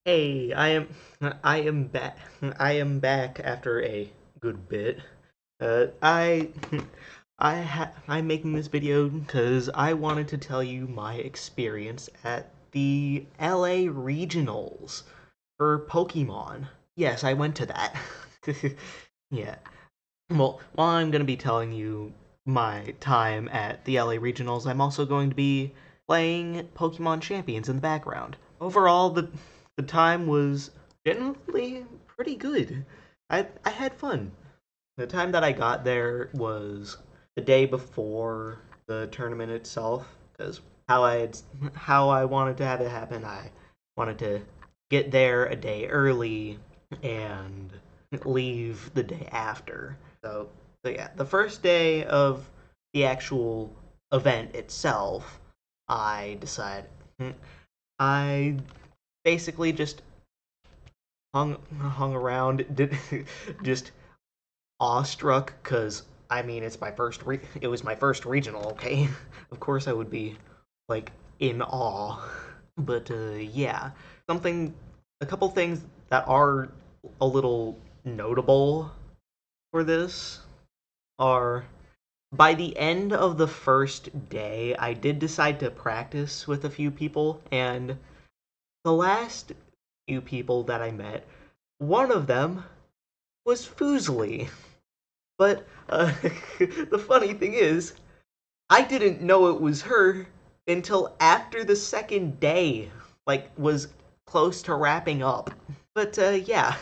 Hey, I am back after a good bit. Uh, I I'm making this video because I wanted to tell you my experience at the LA Regionals for Pokemon. Yes, I went to that. Yeah. Well, while I'm going to be telling you my time at the LA Regionals, I'm also going to be playing Pokemon Champions in the background. Overall, the time was generally pretty good. I had fun. The time that I got there was the day before the tournament itself, because how I wanted to have it happen, I wanted to get there a day early and leave the day after. So yeah, the first day of the actual event itself, I decided I basically just hung around, did just awestruck because I mean it was my first regional. Okay, of course I would be like in awe, but yeah, something a couple things that are a little notable for this are by the end of the first day, I did decide to practice with a few people, and the last few people that I met, one of them was Fuslie. But the funny thing is, I didn't know it was her until after the second day, like, was close to wrapping up. But yeah,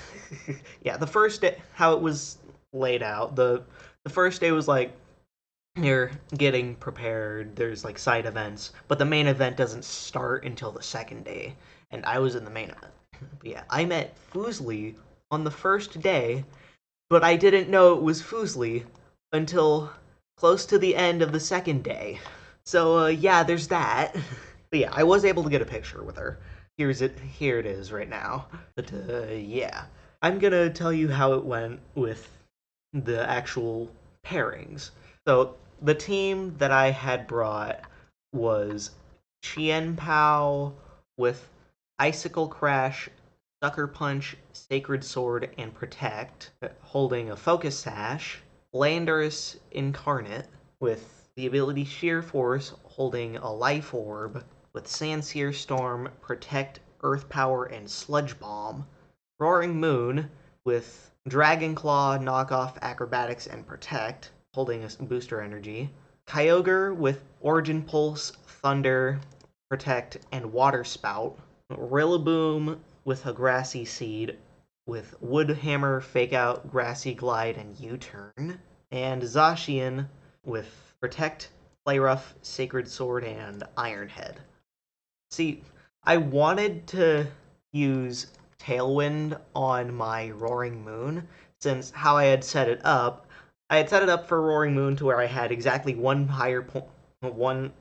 yeah, the first day, how it was laid out, the first day was like, you're getting prepared, there's like side events, but the main event doesn't start until the second day, and I was in the main event. But yeah, I met Fuslie on the first day, but I didn't know it was Fuslie until close to the end of the second day. So yeah, there's that. But yeah, I was able to get a picture with her. Here it is right now. But yeah, I'm gonna tell you how it went with the actual pairings. So the team that I had brought was Chien Pao with Icicle Crash, Sucker Punch, Sacred Sword, and Protect, holding a Focus Sash. Landorus Incarnate with the ability Sheer Force, holding a Life Orb, with Sandsear Storm, Protect, Earth Power, and Sludge Bomb. Roaring Moon with Dragon Claw, Knockoff, Acrobatics, and Protect, holding a booster energy. Kyogre with Origin Pulse, Thunder, Protect, and Water Spout. Rillaboom with a Grassy Seed, with Wood Hammer, Fake Out, Grassy Glide, and U-Turn. And Zacian with Protect, Play Rough, Sacred Sword, and Iron Head. See, I wanted to use Tailwind on my Roaring Moon, since how I had set it up for Roaring Moon to where I had exactly 1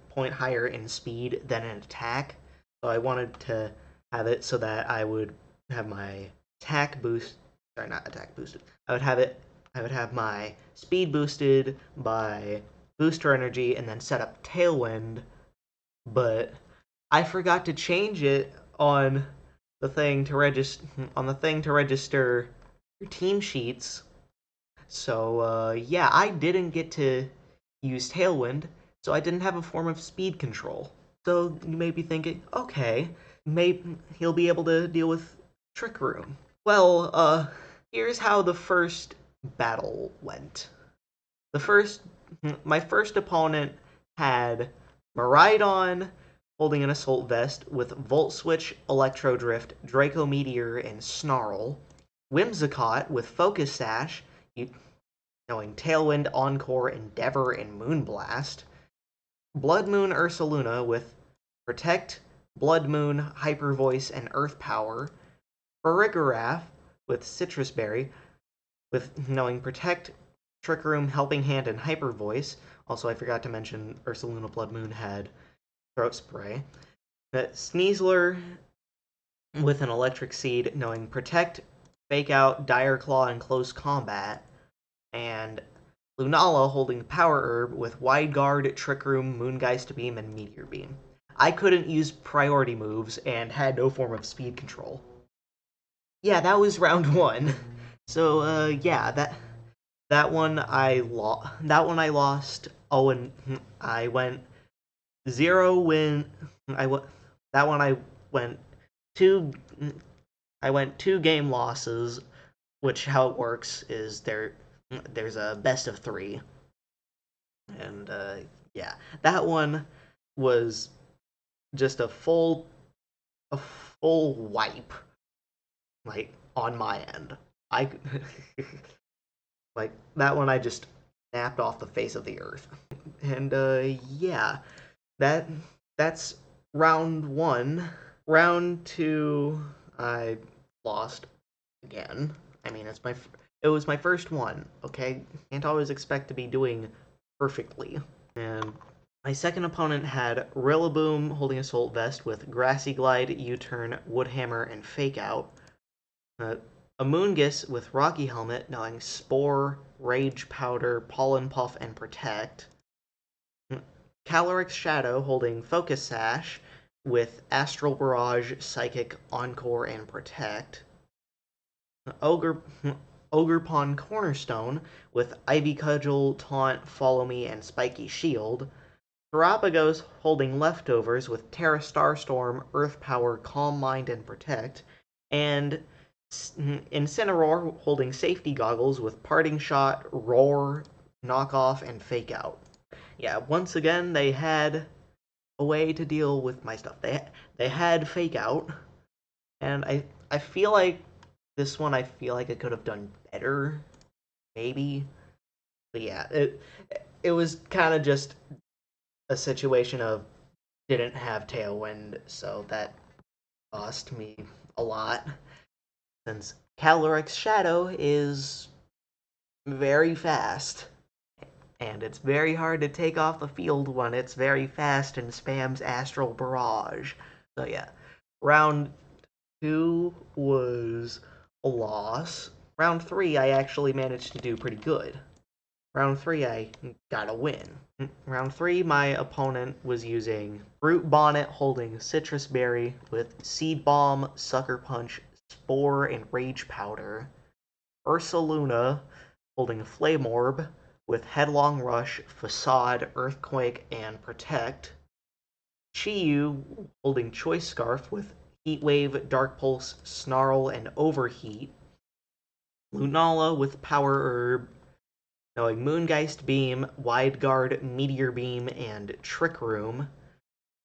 point higher in speed than in attack. So I wanted to have it so that I would have my attack boost, sorry, not attack boosted. I would have my speed boosted by booster energy and then set up Tailwind, but I forgot to change it on the thing to register your team sheets. So yeah, I didn't get to use Tailwind, so I didn't have a form of speed control. So you may be thinking, okay, maybe he'll be able to deal with Trick Room. Well, here's how the first battle went. The first, my first opponent had Miraidon holding an Assault Vest with Volt Switch, Electro Drift, Draco Meteor, and Snarl. Whimsicott with Focus Sash, knowing Tailwind, Encore, Endeavor, and Moonblast. Blood Moon Ursaluna with Protect, Blood Moon, Hyper Voice, and Earth Power. Farigiraf with Citrus Berry, with knowing Protect, Trick Room, Helping Hand, and Hyper Voice. Also, I forgot to mention Ursaluna Blood Moon had Throat Spray. Sneasler with an Electric Seed, knowing Protect, Fake Out, Dire Claw, and Close Combat. And Lunala holding Power Herb with Wide Guard, Trick Room, Moongeist Beam, and Meteor Beam. I couldn't use priority moves and had no form of speed control. yeah, that was round one. So yeah, that one I lost. Oh, and I went zero win. I went that one I went two. I went two game losses, which how it works is there's a best of three, and yeah, that one was just a full wipe, like on my end. I like that one I just snapped off the face of the earth, and yeah, that that's round one. Round two, I lost again. I mean, it was my first one. Okay, can't always expect to be doing perfectly. And my second opponent had Rillaboom holding Assault Vest with Grassy Glide, U-Turn, Woodhammer, and Fake Out. Uh, Amoonguss with Rocky Helmet, knowing Spore, Rage Powder, Pollen Puff, and Protect. Calyrex Shadow holding Focus Sash with Astral Barrage, Psychic, Encore, and Protect. Ogre Ogerpon Cornerstone with Ivy Cudgel, Taunt, Follow Me, and Spiky Shield. Terapagos holding Leftovers with Terra Starstorm, Earth Power, Calm Mind, and Protect. And Incineroar holding Safety Goggles with Parting Shot, Roar, Knockoff, and Fake Out. Yeah, once again, they had a way to deal with my stuff. They had Fake Out, and I feel like this one I feel like I could have done better, maybe. But yeah, it was kind of just a situation of didn't have Tailwind, so that cost me a lot. Since Calyrex Shadow is very fast, and it's very hard to take off the field when it's very fast and spams Astral Barrage. So yeah, round two was a loss. Round three, I actually managed to do pretty good. Round three, I got a win. Round three, my opponent was using Brute Bonnet holding Citrus Berry with Seed Bomb, Sucker Punch, Spore, and Rage Powder. Ursaluna holding Flame Orb with Headlong Rush, Facade, Earthquake, and Protect. Chiyu holding Choice Scarf with Heat Wave, Dark Pulse, Snarl, and Overheat. Lunala with Power Herb, knowing Moongeist Beam, Wide Guard, Meteor Beam, and Trick Room.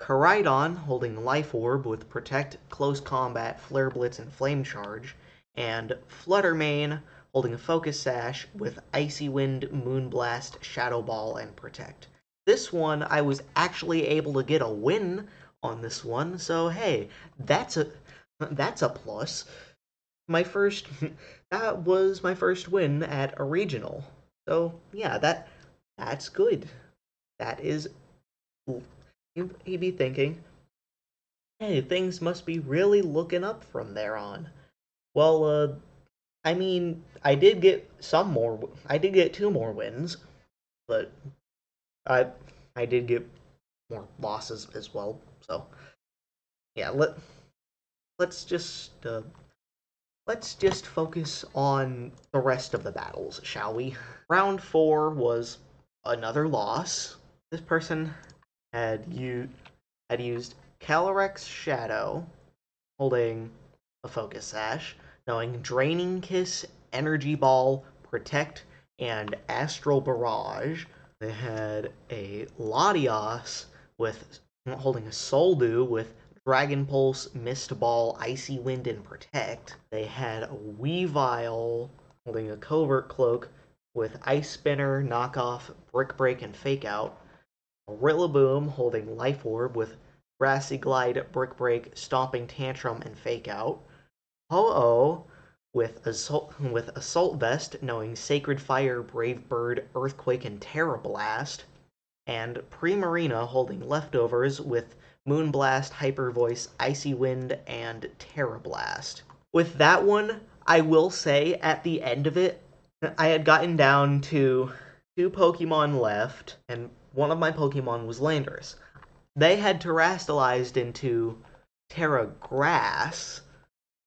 Koraidon holding Life Orb with Protect, Close Combat, Flare Blitz, and Flame Charge. And Fluttermane holding a Focus Sash with Icy Wind, Moonblast, Shadow Ball, and Protect. This one, I was actually able to get a win on this one, so hey, that's a plus. My first that was my first win at a regional. So yeah, that's good. That is you'd be thinking, hey, things must be really looking up from there on. Well, I mean, I did get two more wins, but I I did get more losses as well. So yeah, let's just uh, let's just focus on the rest of the battles, shall we? Round four was another loss. This person had used Calyrex Shadow, holding a Focus Sash, knowing Draining Kiss, Energy Ball, Protect, and Astral Barrage. They had a Latios with holding a Soldew with Dragon Pulse, Mist Ball, Icy Wind, and Protect. They had a Weavile holding a Covert Cloak with Ice Spinner, Knockoff, Brick Break, and Fake Out. A Rillaboom holding Life Orb with Grassy Glide, Brick Break, Stomping Tantrum, and Fake Out. Ho-Oh with Assault Vest, knowing Sacred Fire, Brave Bird, Earthquake, and Terra Blast. And Primarina holding Leftovers with Moonblast, Hyper Voice, Icy Wind, and Terra Blast. With that one, I will say at the end of it, I had gotten down to two Pokemon left, and one of my Pokemon was Landorus. They had terastallized into Terra Grass,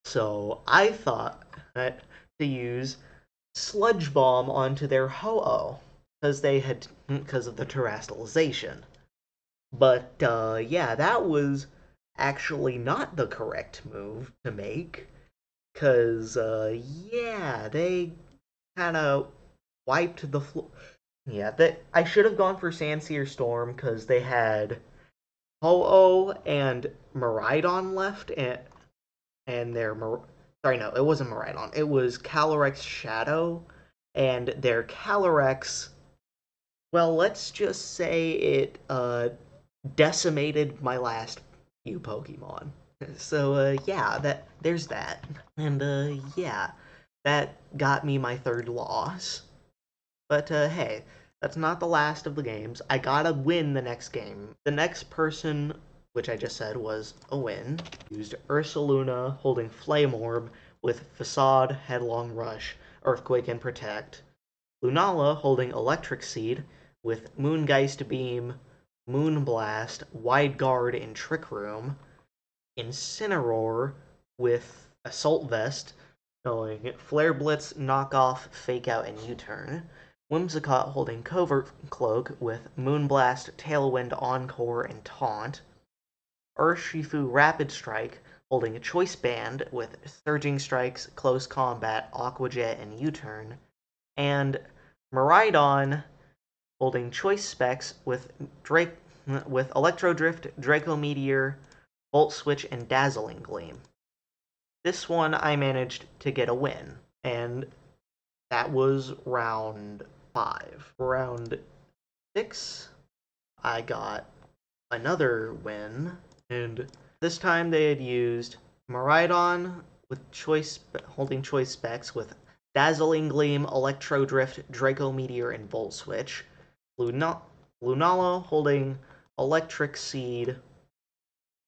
So I thought that to use Sludge Bomb onto their Ho-Oh because of the terastallization. But yeah, that was actually not the correct move to make. Because yeah, they kind of wiped the floor. Yeah, I should have gone for Sandseer Storm because they had Ho-Oh and Miraidon left, and their sorry, no, it wasn't Miraidon. It was Calyrex Shadow, and their Calyrex. Well, let's just say it decimated my last few Pokemon. So yeah, there's that, and yeah, that got me my third loss. But hey, that's not the last of the games. I gotta win the next game. The next person, which I just said was a win, used Ursaluna holding Flame Orb with Facade, Headlong Rush, Earthquake, and Protect. Lunala holding Electric Seed with Moongeist Beam, Moonblast, Wide Guard, and Trick Room. Incineroar with Assault Vest, going Flare Blitz, Knockoff, Fake Out, and U-Turn. Whimsicott holding Covert Cloak with Moonblast, Tailwind, Encore, and Taunt. Urshifu Rapid Strike holding Choice Band with Surging Strikes, Close Combat, Aqua Jet, and U-Turn. And Miraidon holding Choice Specs with Electro Drift, Draco Meteor, Volt Switch, and Dazzling Gleam. This one I managed to get a win, and that was round 5. Round 6, I got another win, and this time they had used Miraidon with holding choice specs with Dazzling Gleam, Electro Drift, Draco Meteor, and Volt Switch. Lunala holding Electric Seed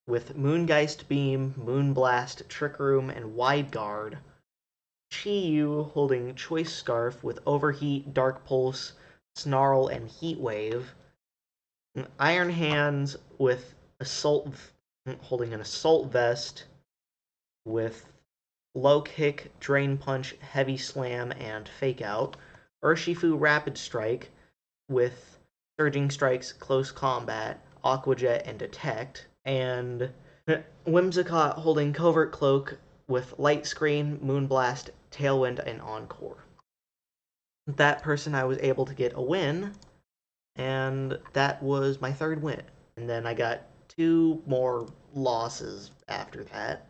with Moongeist Beam, Moonblast, Trick Room, and Wide Guard. Chi-Yu holding Choice Scarf with Overheat, Dark Pulse, Snarl, and Heat Wave. Iron Hands with holding an Assault Vest with Low Kick, Drain Punch, Heavy Slam, and Fake Out. Urshifu Rapid Strike with Surging Strikes, Close Combat, Aqua Jet, and Detect. And Whimsicott holding Covert Cloak with Light Screen, Moonblast, Tailwind, and Encore. That person I was able to get a win, and that was my third win. And then I got 2 more losses after that,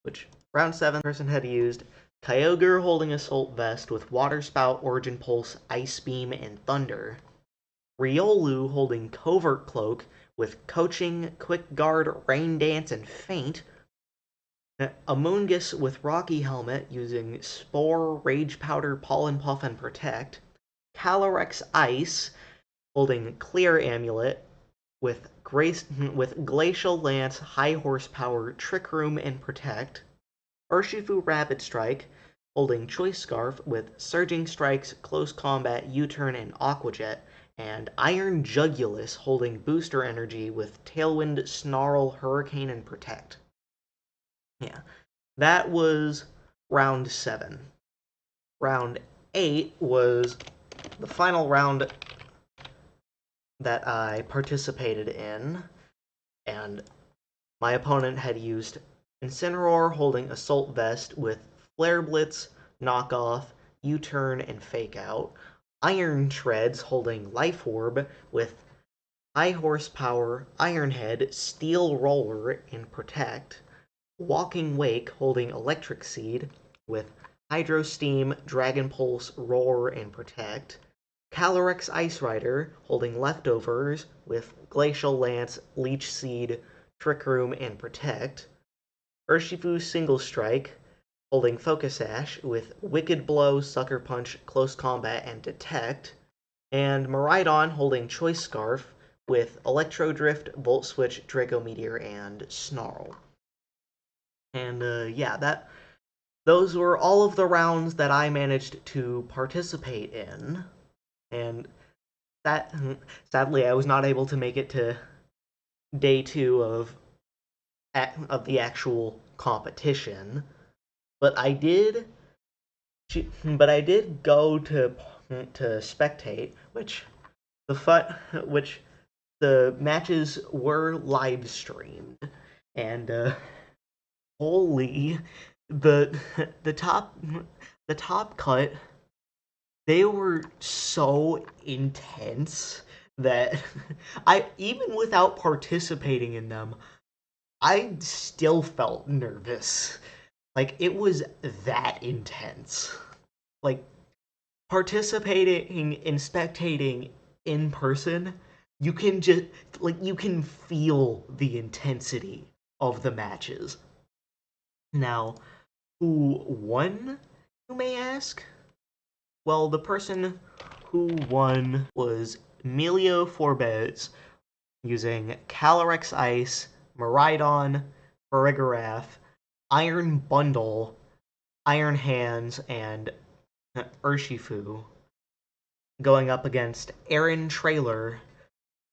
which round 7 person had used Kyogre holding Assault Vest with Water Spout, Origin Pulse, Ice Beam, and Thunder. Riolu holding Covert Cloak with Coaching, Quick Guard, Rain Dance, and Feint. Amoonguss with Rocky Helmet using Spore, Rage Powder, Pollen Puff, and Protect. Calyrex Ice holding Clear Amulet with Glacial Lance, High Horsepower, Trick Room, and Protect. Urshifu Rapid Strike holding Choice Scarf with Surging Strikes, Close Combat, U-Turn, and Aqua Jet. And Iron Jugulus holding Booster Energy with Tailwind, Snarl, Hurricane, and Protect. Yeah, that was round 7. Round 8 was the final round that I participated in, and my opponent had used Incineroar holding Assault Vest with Flare Blitz, Knockoff, U-Turn, and Fake Out. Iron Treads holding Life Orb with High Horsepower, Iron Head, Steel Roller, and Protect. Walking Wake holding Electric Seed with Hydro Steam, Dragon Pulse, Roar, and Protect. Calyrex Ice Rider holding Leftovers with Glacial Lance, Leech Seed, Trick Room, and Protect. Urshifu Single Strike holding Focus Sash with Wicked Blow, Sucker Punch, Close Combat, and Detect. And Miraidon holding Choice Scarf with Electro Drift, Volt Switch, Draco Meteor, and Snarl. And yeah, those were all of the rounds that I managed to participate in. And that sadly I was not able to make it to day 2 of the actual competition. but I did go to spectate, the fun, which the matches were live streamed, and holy, the the top the top cut, they were so intense that I, even without participating in them, I still felt nervous. Like, it was that intense. Like, participating in spectating in person, you can just, like, you can feel the intensity of the matches. Now, who won, you may ask? Well, the person who won was Emilio Forbes using Calyrex Ice, Maridon, Farigiraf, Iron Bundle, Iron Hands, and Urshifu, going up against Aaron Trailer,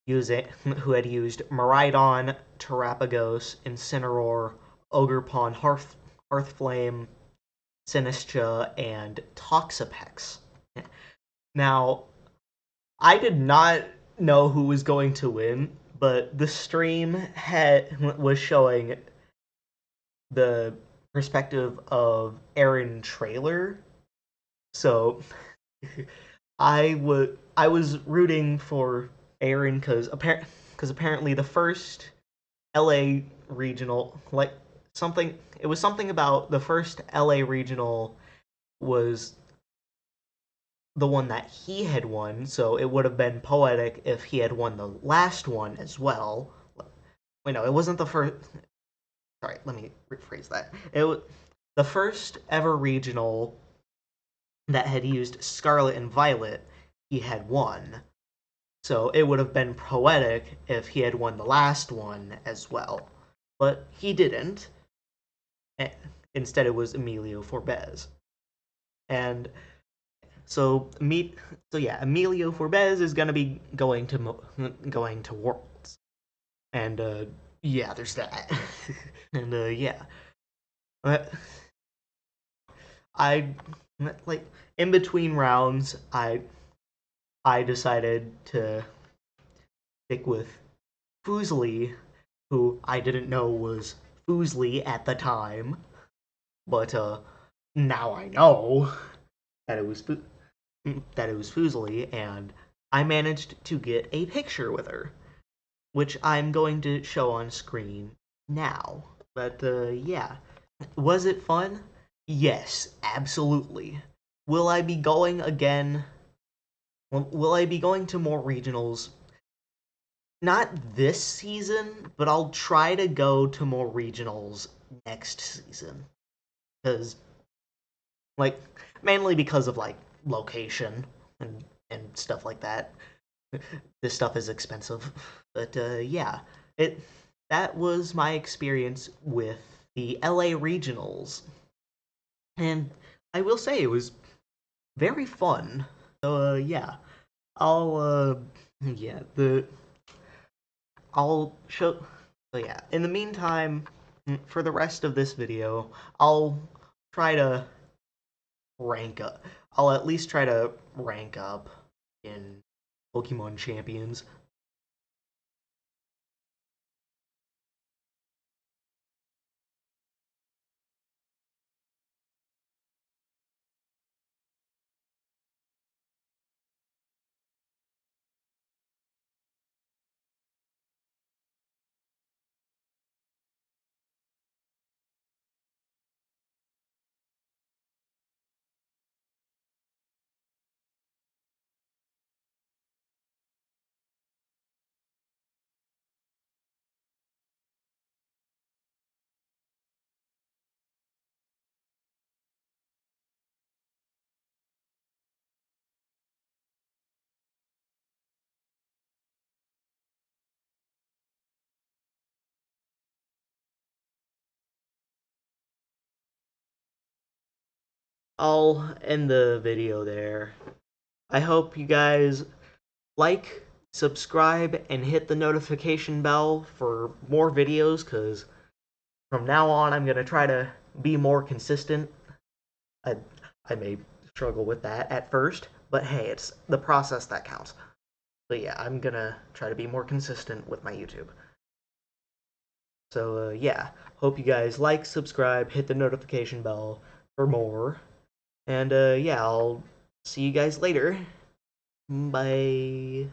who had used Maridon, Terapagos, Incineroar, Ogerpon, Hearthflame, Sinistra, and Toxapex. Now, I did not know who was going to win, but the stream was showing the perspective of Aaron Trailer, so I was rooting for Aaron because apparently the first LA regional, like, something, it was something about the first LA regional was the one that he had won, so it would have been poetic if he had won the last one as well. Wait, no, it wasn't the first. Sorry, let me rephrase that. It was the first ever regional that had used Scarlet and Violet. He had won, so it would have been poetic if he had won the last one as well. But he didn't. Instead, it was Emilio Forbes. And so yeah, Emilio Forbes is gonna be going to Worlds, and yeah, there's that, and yeah, but I, like, in between rounds, I decided to stick with Fuslie, who I didn't know was Fuslie at the time, but now I know that it was Fuslie, and I managed to get a picture with her, which I'm going to show on screen now. But yeah, was it fun? Yes, absolutely. Will I be going again? Will I be going to more regionals? Not this season, but I'll try to go to more regionals next season. Because, like, mainly because of, like, location and stuff like that. This stuff is expensive. But yeah, that was my experience with the LA regionals. And I will say it was very fun. So yeah, I'll yeah, the I'll show so yeah, in the meantime, for the rest of this video, I'll try to rank up. I'll at least try to rank up in Pokemon Champions. I'll end the video there. I hope you guys like, subscribe, and hit the notification bell for more videos, because from now on I'm going to try to be more consistent. I I may struggle with that at first, but hey, it's the process that counts. But yeah, I'm gonna try to be more consistent with my YouTube. So yeah, hope you guys like, subscribe, hit the notification bell for more. And yeah, I'll see you guys later. Bye.